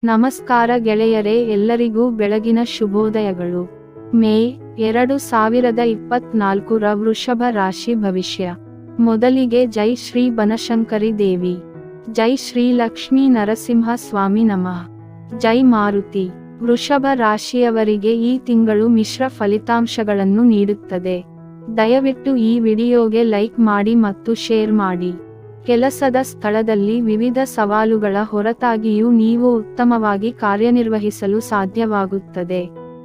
ನಮಸ್ಕಾರ ಗೆಳೆಯರೇ, ಎಲ್ಲರಿಗೂ ಬೆಳಗಿನ ಶುಭೋದಯಗಳು. ಮೇ 2024 ರ ವೃಷಭ ರಾಶಿ ಭವಿಷ್ಯ. ಮೊದಲಿಗೆ ಜೈ ಶ್ರೀ ಬನಶಂಕರಿ ದೇವಿ, ಜೈ ಶ್ರೀ ಲಕ್ಷ್ಮೀ ನರಸಿಂಹ ಸ್ವಾಮಿ ನಮಃ, ಜೈ ಮಾರುತಿ. ವೃಷಭ ರಾಶಿಯವರಿಗೆ ಈ ತಿಂಗಳು ಮಿಶ್ರ ಫಲಿತಾಂಶಗಳನ್ನು ನೀಡುತ್ತದೆ. ದಯವಿಟ್ಟು ಈ ವಿಡಿಯೋಗೆ ಲೈಕ್ ಮಾಡಿ ಮತ್ತು ಶೇರ್ ಮಾಡಿ. ಕೆಲಸದ ಸ್ಥಳದಲ್ಲಿ ವಿವಿಧ ಸವಾಲುಗಳ ಹೊರತಾಗಿಯೂ ನೀವು ಉತ್ತಮವಾಗಿ ಕಾರ್ಯನಿರ್ವಹಿಸಲು ಸಾಧ್ಯವಾಗುತ್ತದೆ.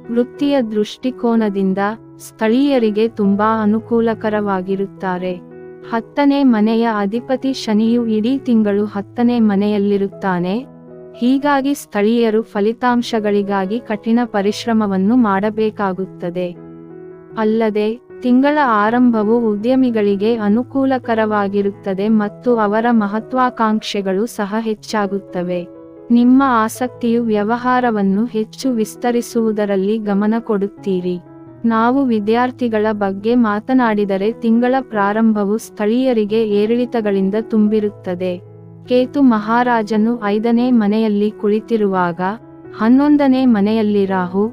ವೃತ್ತಿಯ ದೃಷ್ಟಿಕೋನದಿಂದ ಸ್ಥಳೀಯರಿಗೆ ತುಂಬಾ ಅನುಕೂಲಕರವಾಗಿರುತ್ತಾರೆ. 10ನೇ ಮನೆಯ ಅಧಿಪತಿ ಶನಿಯು ಇಡೀ ತಿಂಗಳು 10ನೇ ಮನೆಯಲ್ಲಿರುತ್ತಾನೆ. ಹೀಗಾಗಿ ಸ್ಥಳೀಯರು ಫಲಿತಾಂಶಗಳಿಗಾಗಿ ಕಠಿಣ ಪರಿಶ್ರಮವನ್ನು ಮಾಡಬೇಕಾಗುತ್ತದೆ. ಅಲ್ಲದೆ ತಿಂಗಳ ಆರಂಭವು ಉದ್ಯಮಿಗಳಿಗೆ ಅನುಕೂಲಕರವಾಗಿರುತ್ತದೆ ಮತ್ತು ಅವರ ಮಹತ್ವಾಕಾಂಕ್ಷೆಗಳು ಸಹ ಹೆಚ್ಚಾಗುತ್ತವೆ. ನಿಮ್ಮ ಆಸಕ್ತಿಯು ವ್ಯವಹಾರವನ್ನು ಹೆಚ್ಚು ವಿಸ್ತರಿಸುವುದರಲ್ಲಿ ಗಮನ ಕೊಡುತ್ತೀರಿ. ನಾವು ವಿದ್ಯಾರ್ಥಿಗಳ ಬಗ್ಗೆ ಮಾತನಾಡಿದರೆ ತಿಂಗಳ ಪ್ರಾರಂಭವು ಸ್ಥಳೀಯರಿಗೆ ಏರಿಳಿತಗಳಿಂದ ತುಂಬಿರುತ್ತದೆ. ಕೇತು ಮಹಾರಾಜನು 5ನೇ ಮನೆಯಲ್ಲಿ ಕುಳಿತಿರುವಾಗ 11ನೇ ಮನೆಯಲ್ಲಿ ರಾಹು,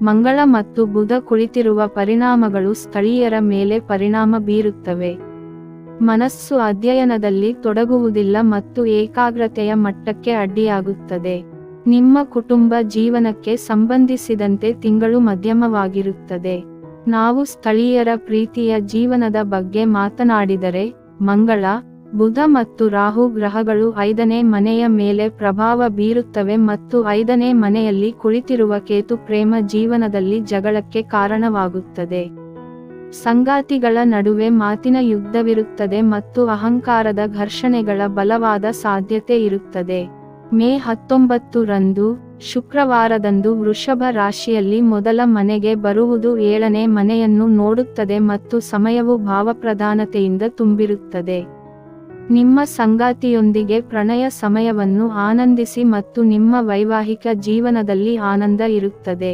ಮಂಗಳ ಮತ್ತು ಬುಧ ಕುಳಿತಿರುವ ಪರಿಣಾಮಗಳು ಸ್ಥಳೀಯರ ಮೇಲೆ ಪರಿಣಾಮ ಬೀರುತ್ತವೆ. ಮನಸ್ಸು ಅಧ್ಯಯನದಲ್ಲಿ ತೊಡಗುವುದಿಲ್ಲ ಮತ್ತು ಏಕಾಗ್ರತೆಯ ಮಟ್ಟಕ್ಕೆ ಅಡ್ಡಿಯಾಗುತ್ತದೆ. ನಿಮ್ಮ ಕುಟುಂಬ ಜೀವನಕ್ಕೆ ಸಂಬಂಧಿಸಿದಂತೆ ತಿಂಗಳು ಮಧ್ಯಮವಾಗಿರುತ್ತದೆ. ನಾವು ಸ್ಥಳೀಯರ ಪ್ರೀತಿಯ ಜೀವನದ ಬಗ್ಗೆ ಮಾತನಾಡಿದರೆ ಮಂಗಳ, ಬುಧ ಮತ್ತು ರಾಹು ಗ್ರಹಗಳು 5ನೇ ಮನೆಯ ಮೇಲೆ ಪ್ರಭಾವ ಬೀರುತ್ತವೆ ಮತ್ತು 5ನೇ ಮನೆಯಲ್ಲಿ ಕುಳಿತಿರುವ ಕೇತು ಪ್ರೇಮ ಜೀವನದಲ್ಲಿ ಜಗಳಕ್ಕೆ ಕಾರಣವಾಗುತ್ತದೆ. ಸಂಗಾತಿಗಳ ನಡುವೆ ಮಾತಿನ ಯುದ್ಧವಿರುತ್ತದೆ ಮತ್ತು ಅಹಂಕಾರದ ಘರ್ಷಣೆಗಳ ಬಲವಾದ ಸಾಧ್ಯತೆ ಇರುತ್ತದೆ. ಮೇ 19 ರಂದು ಶುಕ್ರವಾರದಂದು ವೃಷಭ ರಾಶಿಯಲ್ಲಿ ಮೊದಲ ಮನೆಗೆ ಬರುವುದು 7ನೇ ಮನೆಯನ್ನು ನೋಡುತ್ತದೆ ಮತ್ತು ಸಮಯವು ಭಾವಪ್ರಧಾನತೆಯಿಂದ ತುಂಬಿರುತ್ತದೆ. ನಿಮ್ಮ ಸಂಗಾತಿಯೊಂದಿಗೆ ಪ್ರಣಯ ಸಮಯವನ್ನು ಆನಂದಿಸಿ ಮತ್ತು ನಿಮ್ಮ ವೈವಾಹಿಕ ಜೀವನದಲ್ಲಿ ಆನಂದ ಇರುತ್ತದೆ.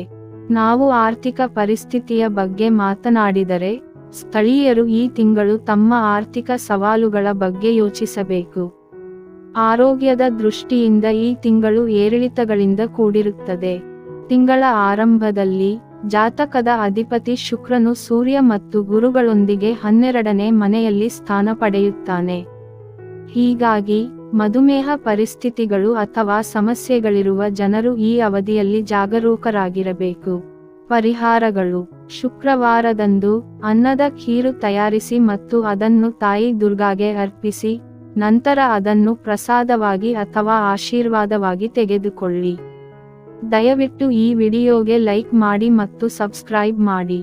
ನಾವು ಆರ್ಥಿಕ ಪರಿಸ್ಥಿತಿಯ ಬಗ್ಗೆ ಮಾತನಾಡಿದರೆ ಸ್ಥಳೀಯರು ಈ ತಿಂಗಳು ತಮ್ಮ ಆರ್ಥಿಕ ಸವಾಲುಗಳ ಬಗ್ಗೆ ಯೋಚಿಸಬೇಕು. ಆರೋಗ್ಯದ ದೃಷ್ಟಿಯಿಂದ ಈ ತಿಂಗಳು ಏರಿಳಿತಗಳಿಂದ ಕೂಡಿರುತ್ತದೆ. ತಿಂಗಳ ಆರಂಭದಲ್ಲಿ ಜಾತಕದ ಅಧಿಪತಿ ಶುಕ್ರನು ಸೂರ್ಯ ಮತ್ತು ಗುರುಗಳೊಂದಿಗೆ 12ನೇ ಮನೆಯಲ್ಲಿ ಸ್ಥಾನ ಪಡೆಯುತ್ತಾನೆ. ಹೀಗಾಗಿ ಮಧುಮೇಹ ಪರಿಸ್ಥಿತಿಗಳು ಅಥವಾ ಸಮಸ್ಯೆಗಳಿರುವ ಜನರು ಈ ಅವಧಿಯಲ್ಲಿ ಜಾಗರೂಕರಾಗಿರಬೇಕು. ಪರಿಹಾರಗಳು: ಶುಕ್ರವಾರದಂದು ಅನ್ನದ ಖೀರು ತಯಾರಿಸಿ ಮತ್ತು ಅದನ್ನು ತಾಯಿ ದುರ್ಗಾಗೆ ಅರ್ಪಿಸಿ, ನಂತರ ಅದನ್ನು ಪ್ರಸಾದವಾಗಿ ಅಥವಾ ಆಶೀರ್ವಾದವಾಗಿ ತೆಗೆದುಕೊಳ್ಳಿ. ದಯವಿಟ್ಟು ಈ ವಿಡಿಯೋಗೆ ಲೈಕ್ ಮಾಡಿ ಮತ್ತು ಸಬ್ಸ್ಕ್ರೈಬ್ ಮಾಡಿ.